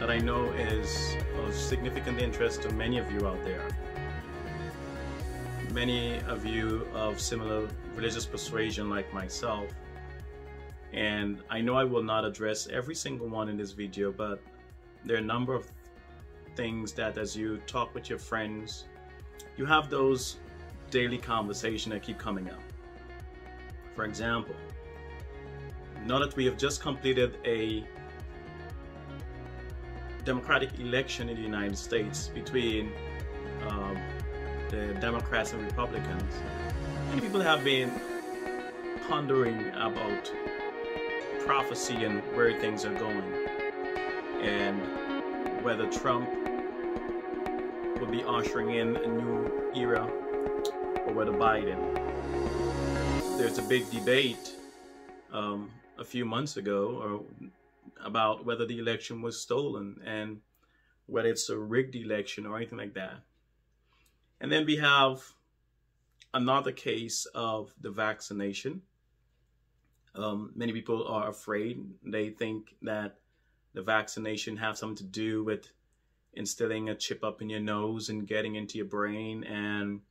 that I know is of significant interest to many of you out there. Many of you of similar religious persuasion like myself. And I know I will not address every single one in this video, but there are a number of things that as you talk with your friends, you have those daily conversations that keep coming up. For example, now that we have just completed a democratic election in the United States between the Democrats and Republicans, many people have been pondering about prophecy and where things are going, and whether Trump will be ushering in a new era or whether Biden. There's a big debate a few months ago about whether the election was stolen and whether it's a rigged election or anything like that. And then we have another case of the vaccination. Many people are afraid. They think that the vaccination has something to do with instilling a chip up in your nose and getting into your brain and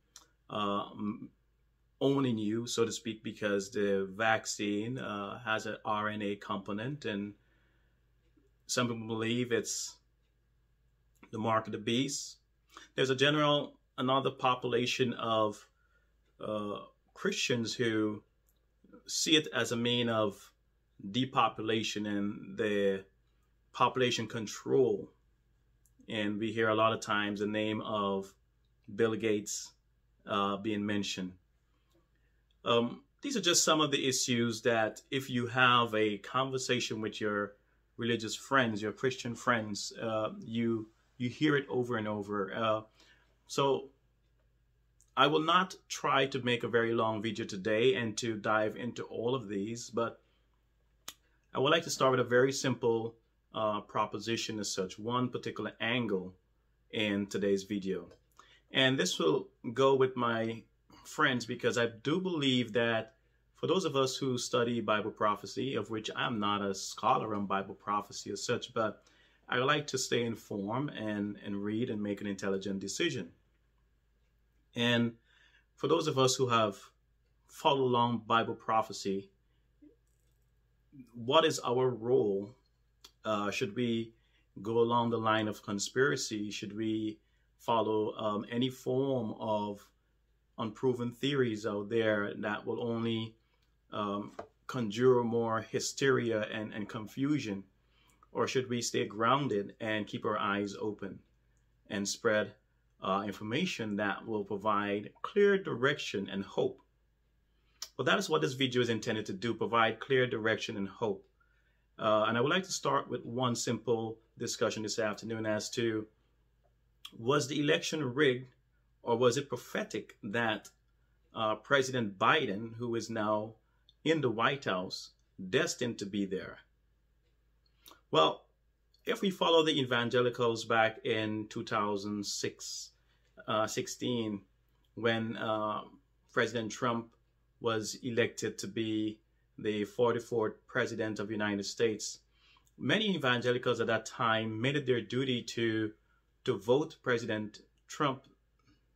owning you, so to speak, because the vaccine has an RNA component, and some people believe it's the mark of the beast. There's another population of Christians who see it as a mean of depopulation and the population control. And we hear a lot of times the name of Bill Gates being mentioned. These are just some of the issues that if you have a conversation with your religious friends, your Christian friends, you hear it over and over. So I will not try to make a very long video today and to dive into all of these, but I would like to start with a very simple proposition as such, one particular angle in today's video. And this will go with my friends because I do believe that for those of us who study Bible prophecy, of which I'm not a scholar on Bible prophecy as such, but I like to stay informed and read and make an intelligent decision. And for those of us who have followed along Bible prophecy, what is our role? Should we go along the line of conspiracy? Should we follow any form of unproven theories out there that will only conjure more hysteria and confusion? Or should we stay grounded and keep our eyes open and spread information that will provide clear direction and hope? Well, that is what this video is intended to do, provide clear direction and hope. And I would like to start with one simple discussion this afternoon as to, was the election rigged, or was it prophetic that President Biden, who is now in the White House, destined to be there? Well, if we follow the evangelicals back in 2016, when President Trump was elected to be the 44th president of the United States, many evangelicals at that time made it their duty to vote President Trump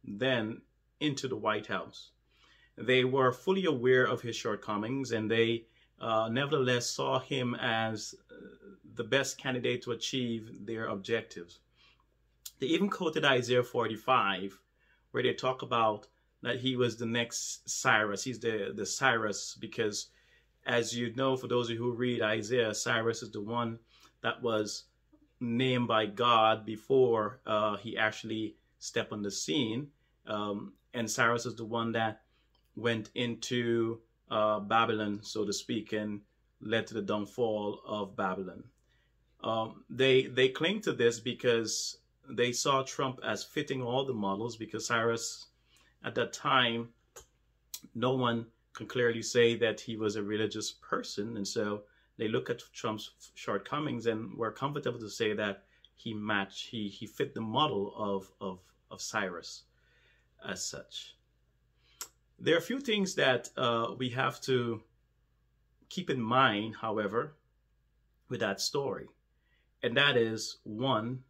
then into the White House. They were fully aware of his shortcomings, and they nevertheless saw him as the best candidate to achieve their objectives. They even quoted Isaiah 45, where they talk about that he was the next Cyrus. He's the Cyrus because, as you know, for those of you who read Isaiah, Cyrus is the one that was named by God before he actually stepped on the scene. And Cyrus is the one that went into Babylon, so to speak, and led to the downfall of Babylon. They cling to this because they saw Trump as fitting all the models, because Cyrus, at that time, no one can clearly say that he was a religious person. And so they look at Trump's shortcomings and were comfortable to say that he fit the model of Cyrus as such. There are a few things that we have to keep in mind, however, with that story. And that is one,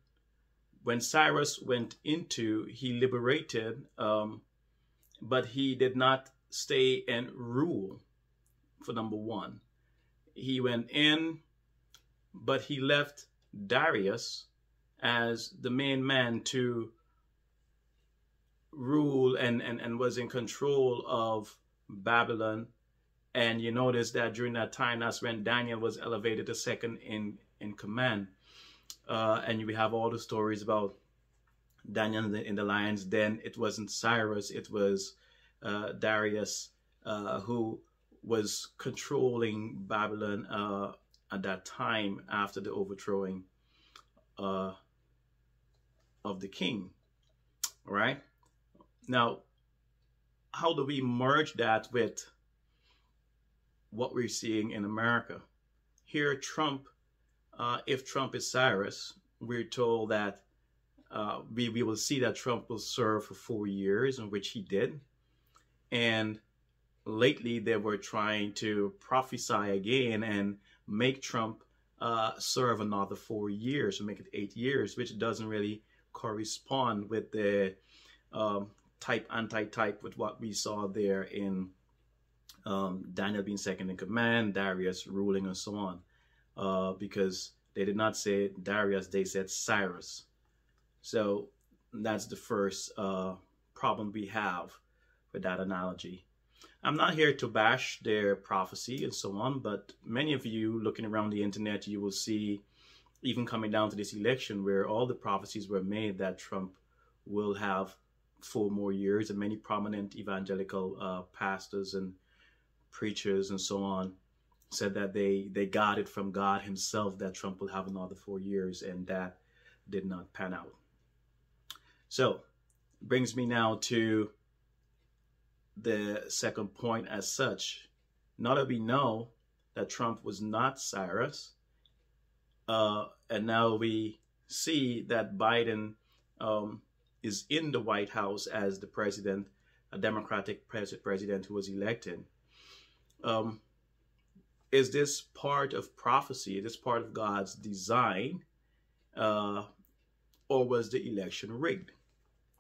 when Cyrus went into, he liberated, but he did not stay and rule, for number one. He went in, but he left Darius as the main man to rule and was in control of Babylon. And you notice that during that time, that's when Daniel was elevated to second in command. And we have all the stories about Daniel in the lion's den. It wasn't Cyrus, it was Darius who was controlling Babylon at that time after the overthrowing of the king. All right. Now, how do we merge that with what we're seeing in America? Here, Trump, if Trump is Cyrus, we're told that we will see that Trump will serve for 4 years, in which he did. And lately, they were trying to prophesy again and make Trump serve another 4 years, and make it 8 years, which doesn't really correspond with the type anti-type with what we saw there in Daniel being second in command, Darius ruling, and so on, because they did not say Darius, they said Cyrus. So that's the first problem we have with that analogy. I'm not here to bash their prophecy and so on, but many of you looking around the internet, you will see, even coming down to this election, where all the prophecies were made that Trump will have 4 more years, and many prominent evangelical pastors and preachers and so on said that they got it from God himself that Trump will have another 4 years, and that did not pan out. So brings me now to the second point as such. Now that we know that Trump was not Cyrus, and now we see that Biden is in the White House as the president, a Democratic president who was elected. Is this part of prophecy? Is this part of God's design? Or was the election rigged,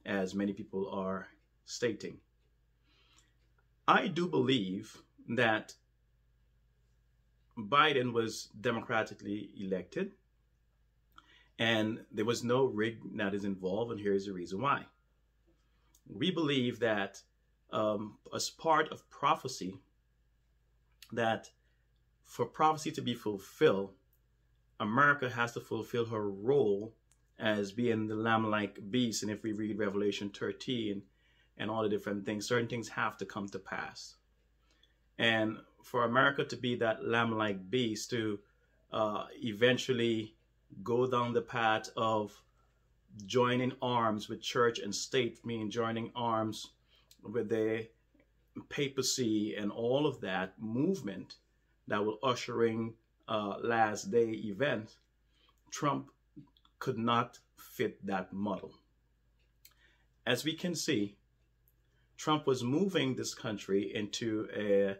as many people are stating? I do believe that Biden was democratically elected, and there was no rig that is involved, and here's the reason why. We believe that as part of prophecy, that for prophecy to be fulfilled, America has to fulfill her role as being the lamb-like beast. And if we read Revelation 13 and all the different things, certain things have to come to pass. And for America to be that lamb-like beast, to eventually go down the path of joining arms with church and state, meaning joining arms with the papacy and all of that movement that will usher in last day event, Trump could not fit that model. As we can see, Trump was moving this country into a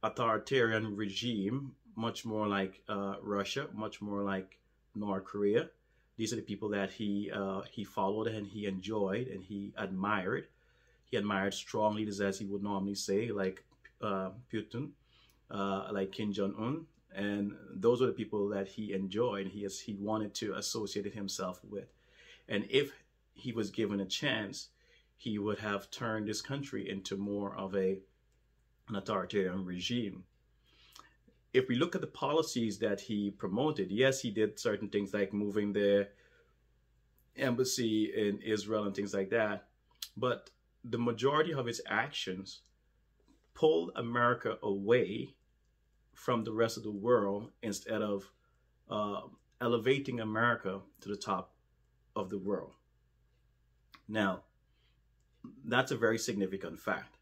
authoritarian regime, much more like Russia, much more like North Korea. These are the people that he followed and he enjoyed and he admired. He admired strong leaders, as he would normally say, like Putin, like Kim Jong-un. And those are the people that he enjoyed, he wanted to associate himself with. And if he was given a chance, he would have turned this country into more of an authoritarian regime. If we look at the policies that he promoted, yes, he did certain things like moving the embassy in Israel and things like that. But the majority of his actions pulled America away from the rest of the world instead of elevating America to the top of the world. Now, that's a very significant fact.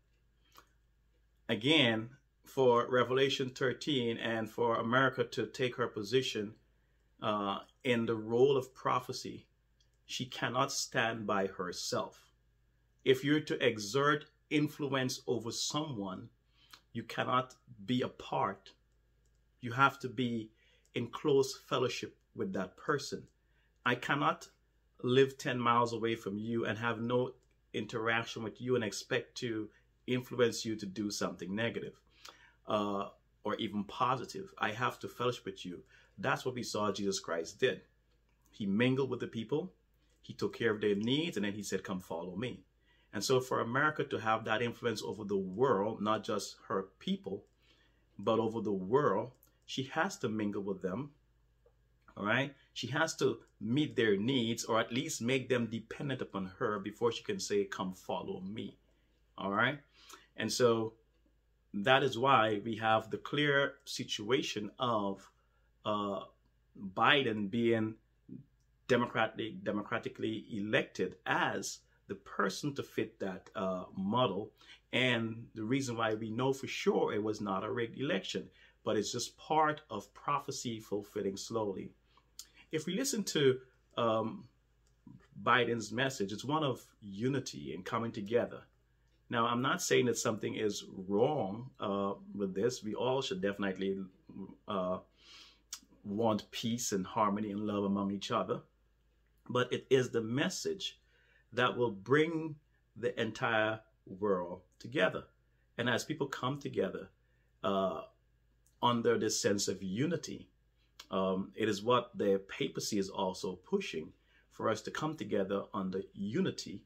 Again, for Revelation 13 and for America to take her position in the role of prophecy, she cannot stand by herself. If you're to exert influence over someone, you cannot be apart. You have to be in close fellowship with that person. I cannot live 10 miles away from you and have no interaction with you and expect to influence you to do something negative or even positive. I have to fellowship with you. That's what we saw Jesus Christ did. He mingled with the people. He took care of their needs, and then he said, come follow me. And so for America to have that influence over the world, not just her people, but over the world, she has to mingle with them. All right. She has to meet their needs, or at least make them dependent upon her before she can say, come follow me. All right. And so that is why we have the clear situation of Biden being democratically elected as the person to fit that model. And the reason why we know for sure it was not a rigged election, but it's just part of prophecy fulfilling slowly. If we listen to Biden's message, it's one of unity and coming together. Now, I'm not saying that something is wrong with this. We all should definitely want peace and harmony and love among each other. But it is the message that will bring the entire world together. And as people come together under this sense of unity, it is what the papacy is also pushing, for us to come together under unity.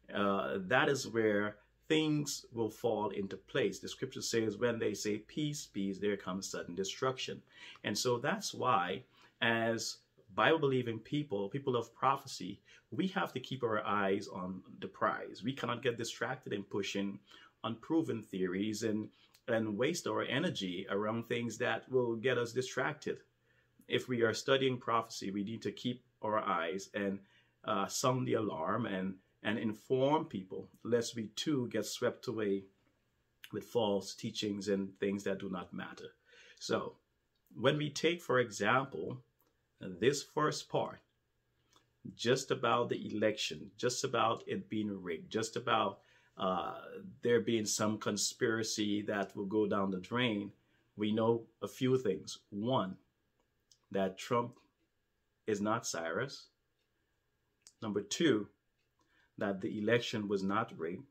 That is where things will fall into place. The scripture says, when they say peace, peace, there comes sudden destruction. And so that's why, as Bible-believing people, people of prophecy, we have to keep our eyes on the prize. We cannot get distracted in pushing unproven theories and waste our energy around things that will get us distracted. If we are studying prophecy, we need to keep our eyes and sound the alarm and inform people, lest we too get swept away with false teachings and things that do not matter. So when we take, for example, this first part, just about the election, just about it being rigged, just about there being some conspiracy that will go down the drain, we know a few things. One, that Trump is not Cyrus. Number two, that the election was not rigged.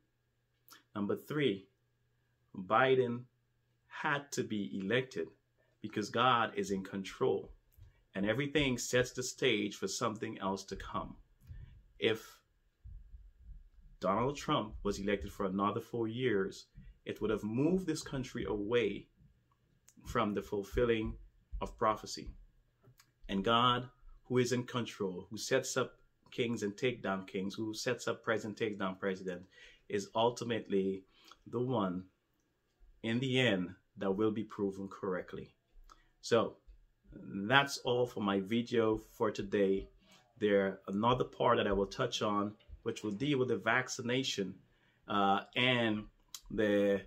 Number three, Biden had to be elected because God is in control. And everything sets the stage for something else to come. If Donald Trump was elected for another 4 years, it would have moved this country away from the fulfilling of prophecy. And God, who is in control, who sets up kings and take down kings, who sets up president, takes down president, is ultimately the one in the end that will be proven correctly. So that's all for my video for today. There another part that I will touch on, which will deal with the vaccination and the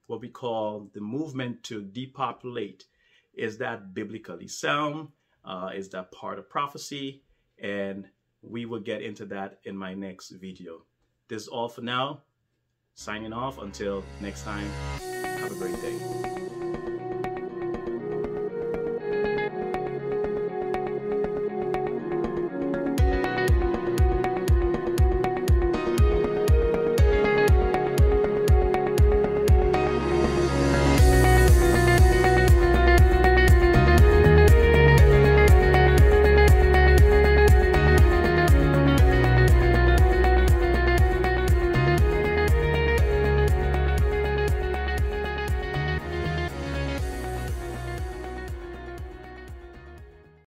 what we call the movement to depopulate. Is that biblically sound? Is that part of prophecy? And we will get into that in my next video. This is all for now. Signing off until next time. Have a great day.